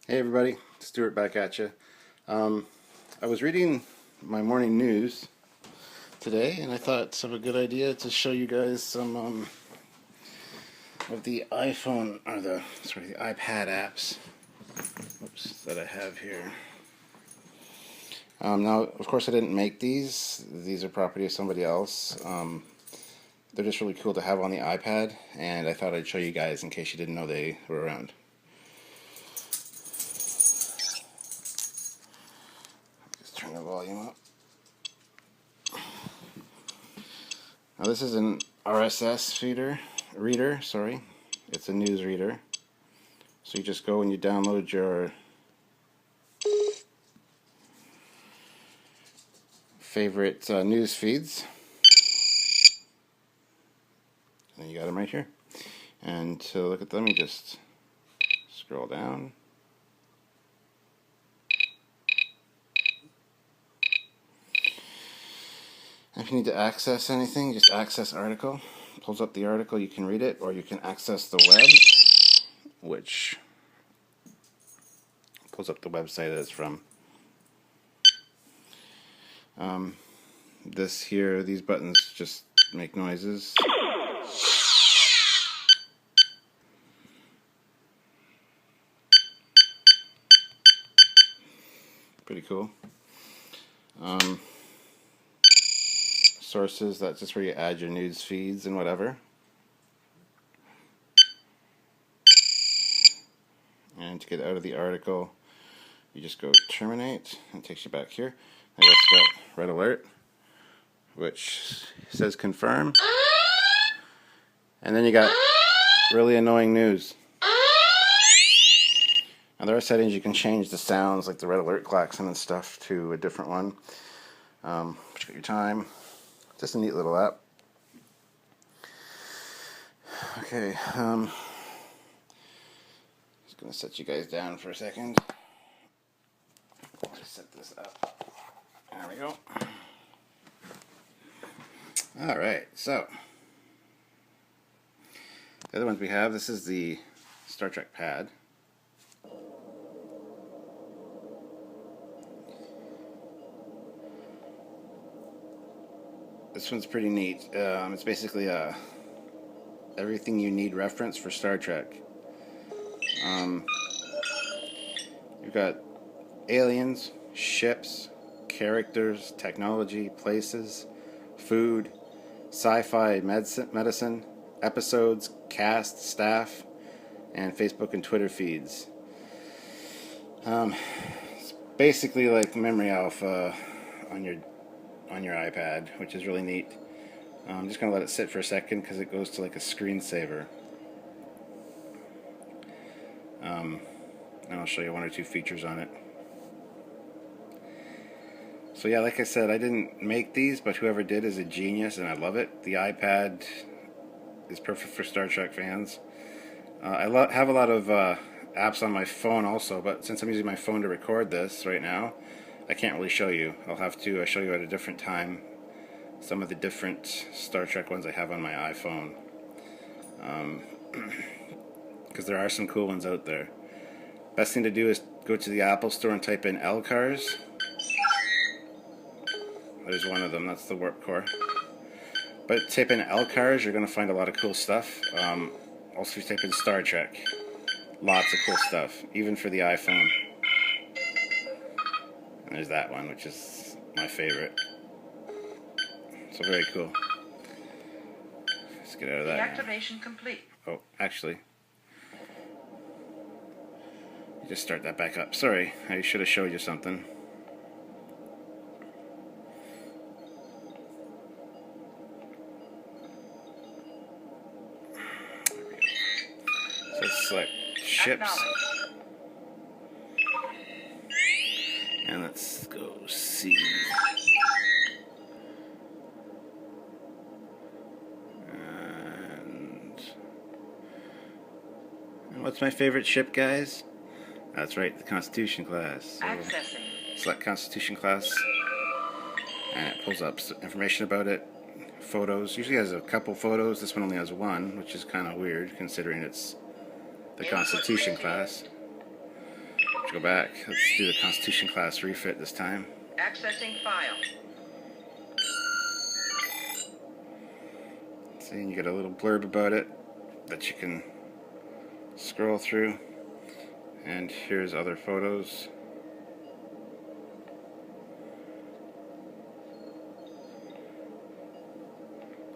Hey everybody, Stuart back at you. I was reading my morning news today, and I thought it's a good idea to show you guys some of the iPhone or the iPad apps. That I have here. Now, of course, I didn't make these. These are property of somebody else. They're just really cool to have on the iPad, and I thought I'd show you guys in case you didn't know they were around. Turn the volume up. Now this is an RSS reader. Sorry, it's a news reader. So you just go and you download your favorite news feeds, and you got them right here. And to look at them, you just scroll down. If you need to access anything, just access article. Pulls up the article, you can read it, or you can access the web, which pulls up the website that it's from. These buttons just make noises. Pretty cool. Sources, that's just where you add your news feeds and whatever. And to get out of the article, you just go terminate, and it takes you back here. And that's that red alert, which says confirm. And then you got really annoying news. Now there are settings you can change the sounds, like the red alert klaxon and stuff, to a different one. But you got your time. Just a neat little app. Okay, just gonna set you guys down for a second. Just set this up. There we go. Alright, so the other ones we have, this is the Star Trek pad. This one's pretty neat. It's basically a everything you need reference for Star Trek. You've got aliens, ships, characters, technology, places, food, sci-fi, medicine, episodes, cast, staff, and Facebook and Twitter feeds. It's basically like Memory Alpha on your iPad, which is really neat. I'm just going to let it sit for a second because it goes to like a screensaver. And I'll show you one or two features on it. So yeah, like I said, I didn't make these, but whoever did is a genius, and I love it. The iPad is perfect for Star Trek fans. I have a lot of apps on my phone also, but since I'm using my phone to record this right now, I can't really show you. I'll have to show you at a different time some of the different Star Trek ones I have on my iPhone. Because there are some cool ones out there. Best thing to do is go to the Apple Store and type in LCARS. There's one of them, that's the warp core. But type in LCARS, you're going to find a lot of cool stuff. Also, if you type in Star Trek, lots of cool stuff, even for the iPhone. And there's that one, which is my favorite. So very cool. Let's get out of that. Deactivation complete. Oh, actually, just start that back up. Sorry, I should have showed you something. There we go. So select ships. And let's go see. And what's my favorite ship, guys? That's right, the Constitution class. So Accessing. select Constitution class, and it pulls up information about it. Photos. Usually has a couple photos. This one only has one, which is kind of weird considering it's the Constitution class. Go back. Let's do the Constitution class refit this time. Accessing file. See, and you get a little blurb about it that you can scroll through. And here's other photos.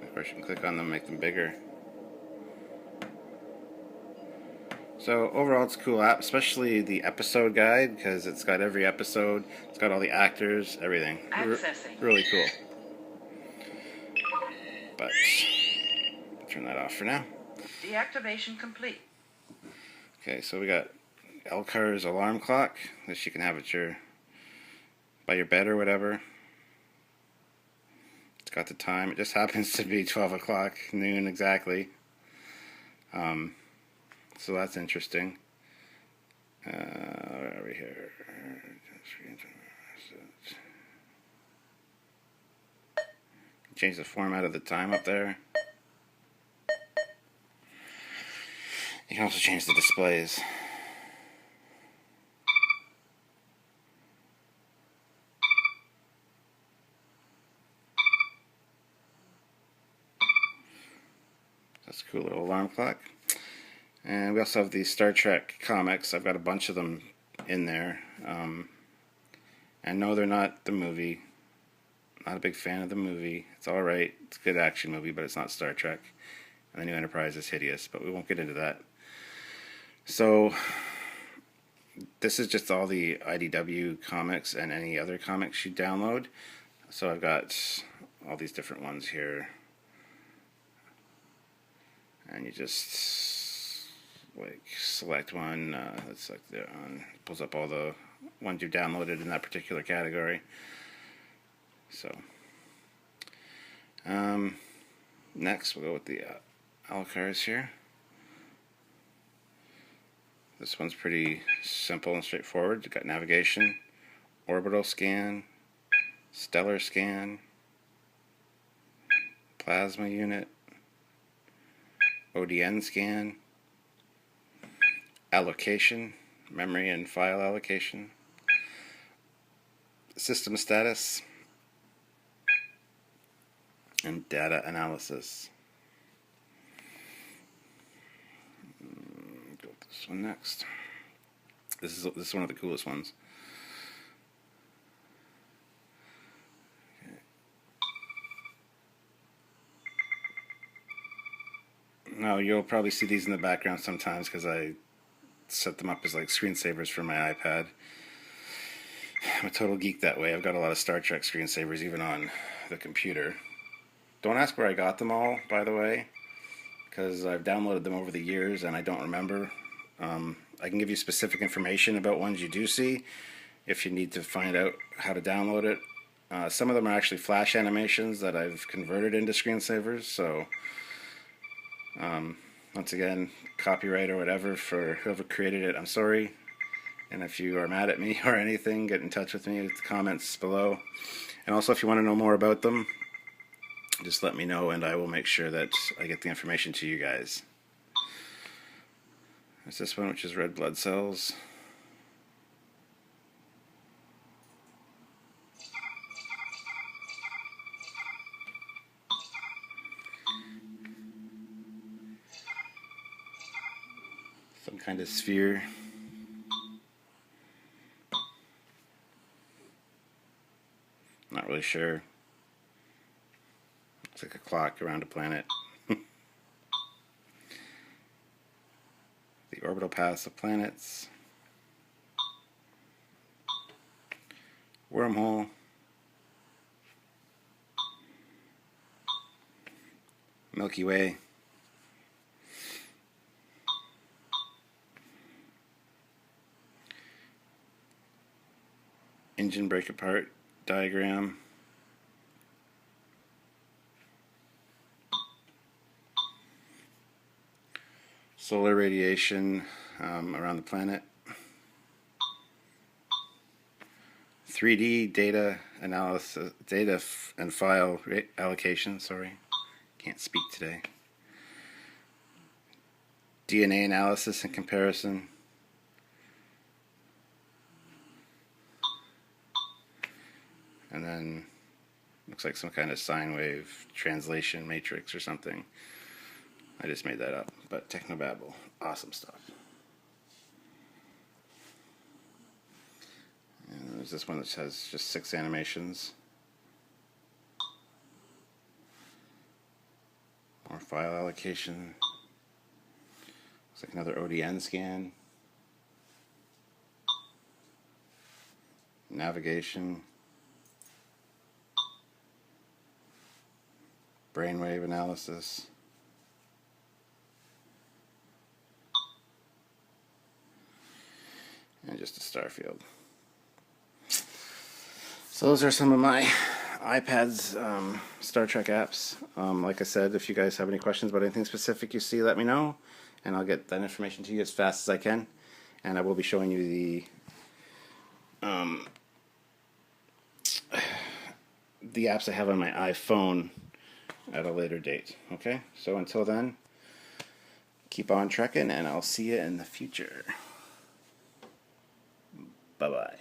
Of course, you can click on them, make them bigger. So overall, it's a cool app, especially the episode guide, because it's got every episode, it's got all the actors, everything. Really cool. But turn that off for now. Deactivation complete. Okay, so we got Elcar's alarm clock that you can have at by your bed or whatever. It's got the time. It just happens to be 12 o'clock, noon exactly. So that's interesting. Where are we here? Change the format of the time up there. You can also change the displays. That's a cool little alarm clock. And we also have the Star Trek comics. I've got a bunch of them in there. And no, they're not the movie. Not a big fan of the movie. It's alright. It's a good action movie, but it's not Star Trek. And the New Enterprise is hideous, but we won't get into that. So, this is just all the IDW comics and any other comics you download. So I've got all these different ones here. And you just select one. Let's select the one. Pulls up all the ones you've downloaded in that particular category. So, next we'll go with the Elcars here. This one's pretty simple and straightforward. You've got navigation, orbital scan, stellar scan, plasma unit, ODN scan, allocation, memory and file allocation, system status, and data analysis. Go with this one next. This is one of the coolest ones. Now you'll probably see these in the background sometimes because I set them up as like screensavers for my iPad. I'm a total geek that way. I've got a lot of Star Trek screensavers even on the computer. Don't ask where I got them all, by the way, because I've downloaded them over the years and I don't remember. I can give you specific information about ones you do see if you need to find out how to download it. Some of them are actually flash animations that I've converted into screensavers, so once again, copyright or whatever for whoever created it, I'm sorry. And if you are mad at me or anything, get in touch with me with the comments below. And also, if you want to know more about them, just let me know and I will make sure that I get the information to you guys. There's this one, which is red blood cells. Some kind of sphere. Not really sure. Looks like a clock around a planet. The orbital paths of planets. Wormhole. Milky Way. Engine break apart diagram. Solar radiation around the planet. 3D data analysis, and file allocation. Sorry, can't speak today. DNA analysis and comparison. and then looks like some kind of sine wave translation matrix or something. I just made that up, but technobabble, awesome stuff. And there's this one that has just 6 animations. More file allocation. Looks like another ODN scan. Navigation. Brainwave analysis. And just a star field. So those are some of my iPad's Star Trek apps. Like I said, if you guys have any questions about anything specific you see, let me know, and I'll get that information to you as fast as I can. And I will be showing you the apps I have on my iPhone at a later date. Okay? So until then, keep on trekking, and I'll see you in the future. Bye-bye.